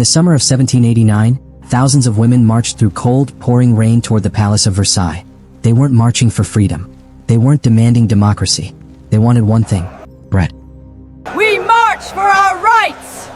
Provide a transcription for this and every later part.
the summer of 1789, thousands of women marched through cold, pouring rain toward the Palace of Versailles. They weren't marching for freedom. They weren't demanding democracy. They wanted one thing: bread. We march for our rights!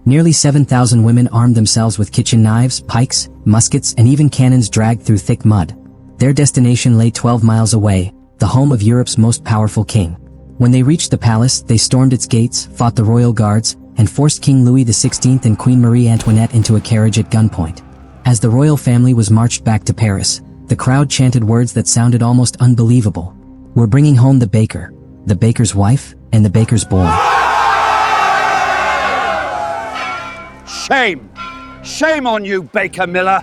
Nearly 7,000 women armed themselves with kitchen knives, pikes, muskets, and even cannons dragged through thick mud. Their destination lay 12 miles away, the home of Europe's most powerful king. When they reached the palace, they stormed its gates, fought the royal guards, and forced King Louis XVI and Queen Marie Antoinette into a carriage at gunpoint. As the royal family was marched back to Paris, the crowd chanted words that sounded almost unbelievable. "We're bringing home the baker, the baker's wife, and the baker's boy." Shame! Shame on you, Baker Miller!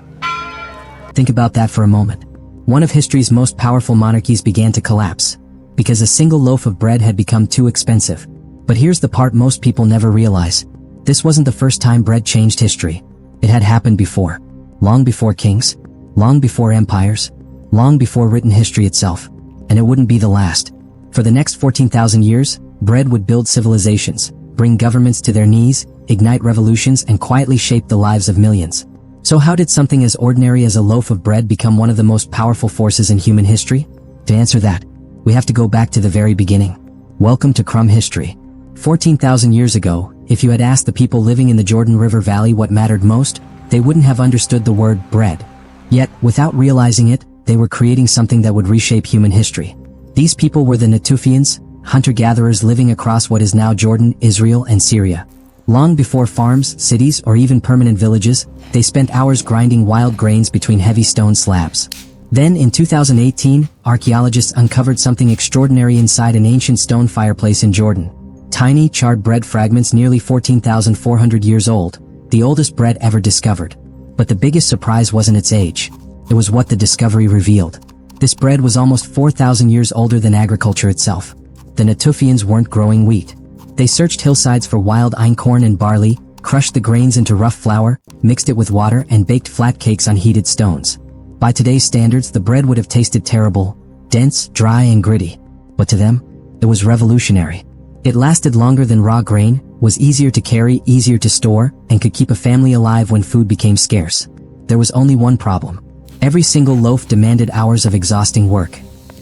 Think about that for a moment. One of history's most powerful monarchies began to collapse because a single loaf of bread had become too expensive. But here's the part most people never realize. This wasn't the first time bread changed history. It had happened before. Long before kings, long before empires, long before written history itself. And it wouldn't be the last. For the next 14,000 years, bread would build civilizations, bring governments to their knees, ignite revolutions, and quietly shape the lives of millions. So how did something as ordinary as a loaf of bread become one of the most powerful forces in human history? To answer that, we have to go back to the very beginning. Welcome to crumb history. 14,000 years ago, if you had asked the people living in the Jordan River Valley what mattered most, they wouldn't have understood the word bread. Yet, without realizing it, they were creating something that would reshape human history. These people were the Natufians, hunter-gatherers living across what is now Jordan, Israel, and Syria. Long before farms, cities, or even permanent villages, they spent hours grinding wild grains between heavy stone slabs. Then, in 2018, archaeologists uncovered something extraordinary inside an ancient stone fireplace in Jordan. Tiny, charred bread fragments nearly 14,400 years old, the oldest bread ever discovered. But the biggest surprise wasn't its age. It was what the discovery revealed. This bread was almost 4,000 years older than agriculture itself. The Natufians weren't growing wheat. They searched hillsides for wild einkorn and barley, crushed the grains into rough flour, mixed it with water, and baked flat cakes on heated stones. By today's standards, the bread would have tasted terrible, dense, dry, and gritty. But to them, it was revolutionary. It lasted longer than raw grain, was easier to carry, easier to store, and could keep a family alive when food became scarce. There was only one problem. Every single loaf demanded hours of exhausting work.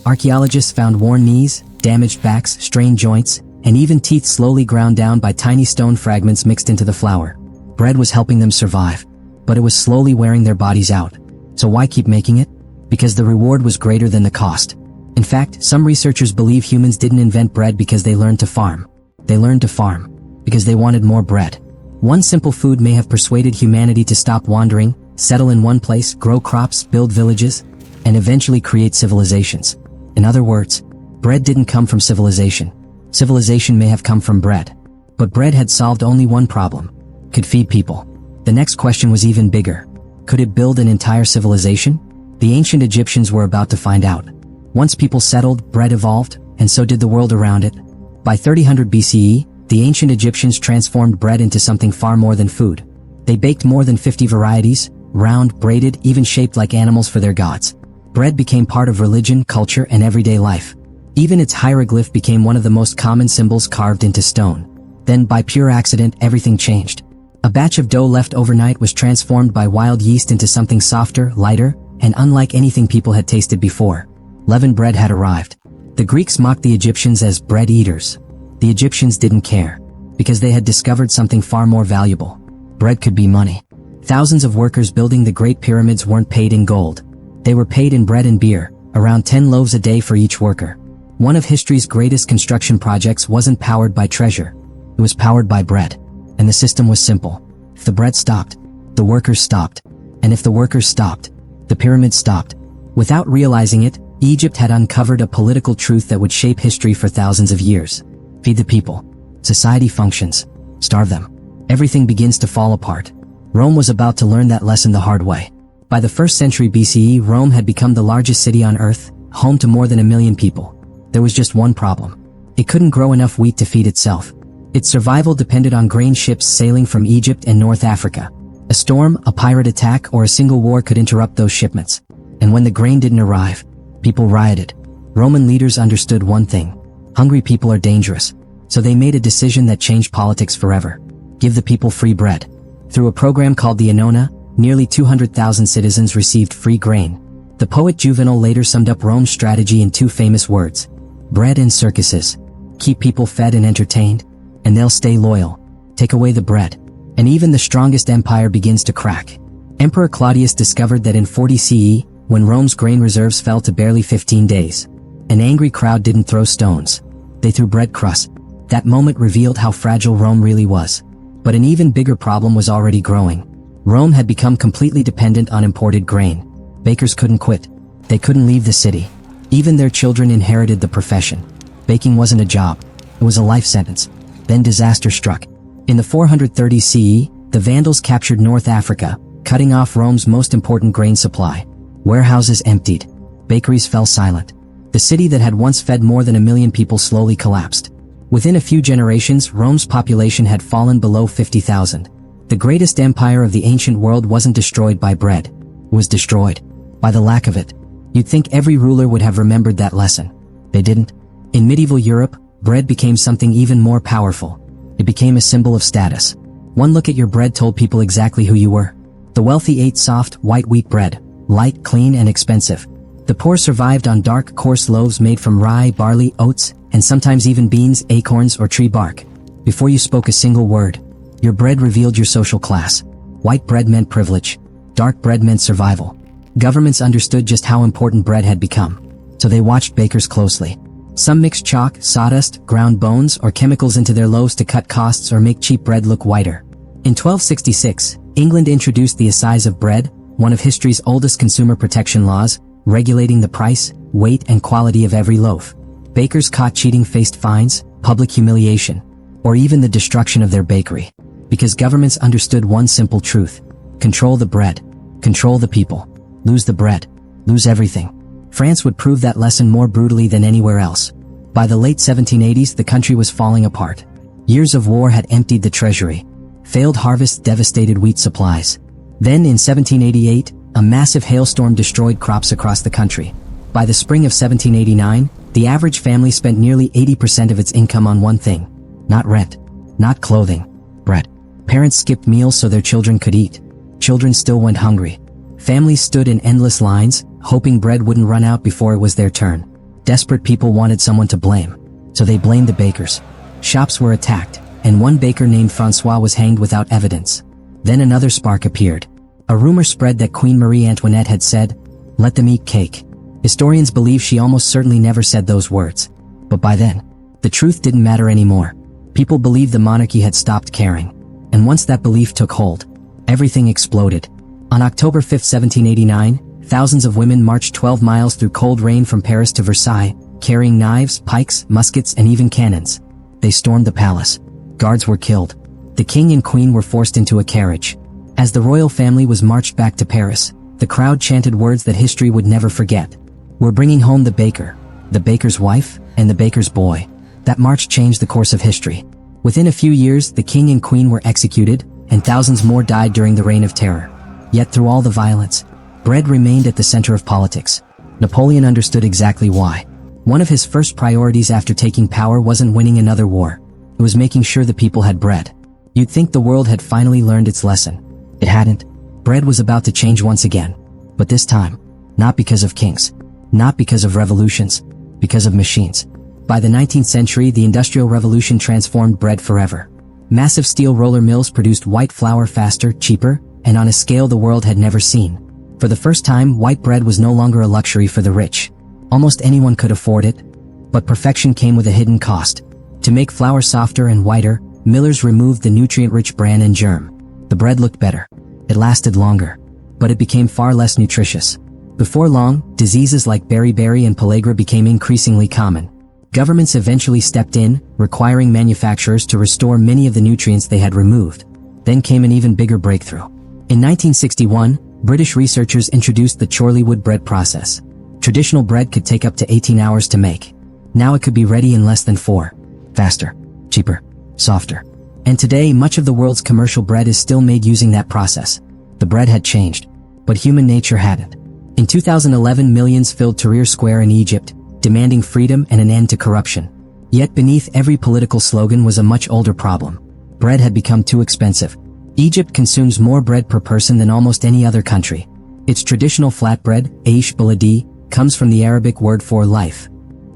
Archaeologists found worn knees, damaged backs, strained joints, and even teeth slowly ground down by tiny stone fragments mixed into the flour. Bread was helping them survive, but it was slowly wearing their bodies out. So why keep making it? Because the reward was greater than the cost. In fact, some researchers believe humans didn't invent bread because they learned to farm. They learned to farm because they wanted more bread. One simple food may have persuaded humanity to stop wandering, settle in one place, grow crops, build villages, and eventually create civilizations. In other words, bread didn't come from civilization. Civilization may have come from bread. But bread had solved only one problem: could feed people. The next question was even bigger. Could it build an entire civilization? The ancient Egyptians were about to find out. Once people settled, bread evolved, and so did the world around it. By 3000 BCE, the ancient Egyptians transformed bread into something far more than food. They baked more than 50 varieties, round, braided, even shaped like animals for their gods. Bread became part of religion, culture, and everyday life. Even its hieroglyph became one of the most common symbols carved into stone. Then, by pure accident, everything changed. A batch of dough left overnight was transformed by wild yeast into something softer, lighter, and unlike anything people had tasted before. Leavened bread had arrived. The Greeks mocked the Egyptians as bread eaters. The Egyptians didn't care, because they had discovered something far more valuable. Bread could be money. Thousands of workers building the Great Pyramids weren't paid in gold. They were paid in bread and beer, around 10 loaves a day for each worker. One of history's greatest construction projects wasn't powered by treasure. It was powered by bread. And the system was simple. If the bread stopped, the workers stopped. And if the workers stopped, the pyramids stopped. Without realizing it, Egypt had uncovered a political truth that would shape history for thousands of years. Feed the people. Society functions. Starve them. Everything begins to fall apart. Rome was about to learn that lesson the hard way. By the 1st century BCE, Rome had become the largest city on Earth, home to more than 1 million people. There was just one problem. It couldn't grow enough wheat to feed itself. Its survival depended on grain ships sailing from Egypt and North Africa. A storm, a pirate attack, or a single war could interrupt those shipments. And when the grain didn't arrive, people rioted. Roman leaders understood one thing: hungry people are dangerous. So they made a decision that changed politics forever. Give the people free bread. Through a program called the Annona, nearly 200,000 citizens received free grain. The poet Juvenal later summed up Rome's strategy in two famous words: bread and circuses. Keep people fed and entertained, and they'll stay loyal. Take away the bread, and even the strongest empire begins to crack. Emperor Claudius discovered that in 40 CE, when Rome's grain reserves fell to barely 15 days, an angry crowd didn't throw stones. They threw bread crusts. That moment revealed how fragile Rome really was. But an even bigger problem was already growing. Rome had become completely dependent on imported grain. Bakers couldn't quit. They couldn't leave the city. Even their children inherited the profession. Baking wasn't a job. It was a life sentence. Then disaster struck. In the 430 CE, the Vandals captured North Africa, cutting off Rome's most important grain supply. Warehouses emptied. Bakeries fell silent. The city that had once fed more than 1 million people slowly collapsed. Within a few generations, Rome's population had fallen below 50,000. The greatest empire of the ancient world wasn't destroyed by bread. It was destroyed by the lack of it. You'd think every ruler would have remembered that lesson. They didn't. In medieval Europe, bread became something even more powerful. It became a symbol of status. One look at your bread told people exactly who you were. The wealthy ate soft, white wheat bread, light, clean, and expensive. The poor survived on dark, coarse loaves made from rye, barley, oats, and sometimes even beans, acorns, or tree bark. Before you spoke a single word, your bread revealed your social class. White bread meant privilege. Dark bread meant survival. Governments understood just how important bread had become, so they watched bakers closely. Some mixed chalk, sawdust, ground bones, or chemicals into their loaves to cut costs or make cheap bread look whiter. In 1266, England introduced the assize of bread, one of history's oldest consumer protection laws, regulating the price, weight, and quality of every loaf. Bakers caught cheating faced fines, public humiliation, or even the destruction of their bakery. Because governments understood one simple truth: control the bread, control the people. Lose the bread, lose everything. France would prove that lesson more brutally than anywhere else. By the late 1780s, the country was falling apart. Years of war had emptied the treasury. Failed harvests devastated wheat supplies. Then in 1788, a massive hailstorm destroyed crops across the country. By the spring of 1789, the average family spent nearly 80% of its income on one thing: not rent, not clothing, bread. Parents skipped meals so their children could eat. Children still went hungry. Families stood in endless lines, hoping bread wouldn't run out before it was their turn. Desperate people wanted someone to blame, so they blamed the bakers. Shops were attacked, and one baker named Francois was hanged without evidence. Then another spark appeared. A rumor spread that Queen Marie Antoinette had said, "Let them eat cake." Historians believe she almost certainly never said those words. But by then, the truth didn't matter anymore. People believed the monarchy had stopped caring. And once that belief took hold, everything exploded. On October 5, 1789, thousands of women marched 12 miles through cold rain from Paris to Versailles, carrying knives, pikes, muskets, and even cannons. They stormed the palace. Guards were killed. The king and queen were forced into a carriage. As the royal family was marched back to Paris, the crowd chanted words that history would never forget. "We're bringing home the baker, the baker's wife, and the baker's boy." That march changed the course of history. Within a few years, the king and queen were executed, and thousands more died during the Reign of Terror. Yet through all the violence, bread remained at the center of politics. Napoleon understood exactly why. One of his first priorities after taking power wasn't winning another war. It was making sure the people had bread. You'd think the world had finally learned its lesson. It hadn't. Bread was about to change once again. But this time, not because of kings, not because of revolutions, because of machines. By the 19th century, the Industrial Revolution transformed bread forever. Massive steel roller mills produced white flour faster, cheaper, and on a scale the world had never seen. For the first time, white bread was no longer a luxury for the rich. Almost anyone could afford it. But perfection came with a hidden cost. To make flour softer and whiter, millers removed the nutrient-rich bran and germ. The bread looked better. It lasted longer. But it became far less nutritious. Before long, diseases like beriberi and pellagra became increasingly common. Governments eventually stepped in, requiring manufacturers to restore many of the nutrients they had removed. Then came an even bigger breakthrough. In 1961, British researchers introduced the Chorleywood bread process. Traditional bread could take up to 18 hours to make. Now it could be ready in less than 4. Faster, cheaper, softer. And today, much of the world's commercial bread is still made using that process. The bread had changed, but human nature hadn't. In 2011, millions filled Tahrir Square in Egypt, demanding freedom and an end to corruption. Yet beneath every political slogan was a much older problem. Bread had become too expensive. Egypt consumes more bread per person than almost any other country. Its traditional flatbread, aish baladi, comes from the Arabic word for life.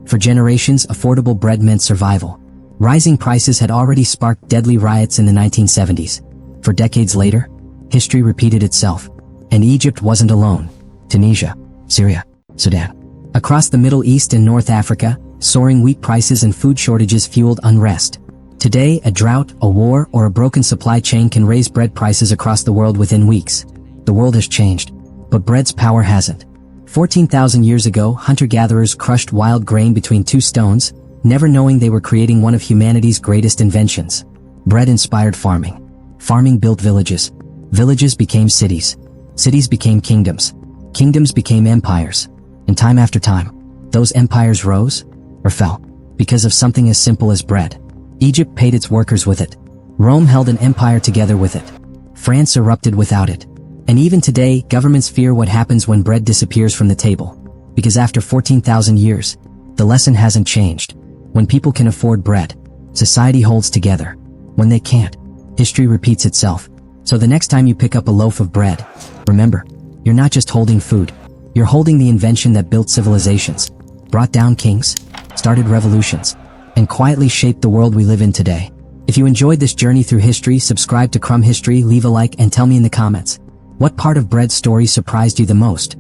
For generations, affordable bread meant survival. Rising prices had already sparked deadly riots in the 1970s. For decades later, history repeated itself. And Egypt wasn't alone. Tunisia, Syria, Sudan. Across the Middle East and North Africa, soaring wheat prices and food shortages fueled unrest. Today, a drought, a war, or a broken supply chain can raise bread prices across the world within weeks. The world has changed, but bread's power hasn't. 14,000 years ago, hunter-gatherers crushed wild grain between two stones, never knowing they were creating one of humanity's greatest inventions. Bread inspired farming. Farming built villages. Villages became cities. Cities became kingdoms. Kingdoms became empires. And time after time, those empires rose or fell because of something as simple as bread. Egypt paid its workers with it. Rome held an empire together with it. France erupted without it. And even today, governments fear what happens when bread disappears from the table. Because after 14,000 years, the lesson hasn't changed. When people can afford bread, society holds together. When they can't, history repeats itself. So the next time you pick up a loaf of bread, remember, you're not just holding food. You're holding the invention that built civilizations, brought down kings, started revolutions, and quietly shaped the world we live in today. If you enjoyed this journey through history, subscribe to Crumb History, leave a like, and tell me in the comments, what part of bread's story surprised you the most?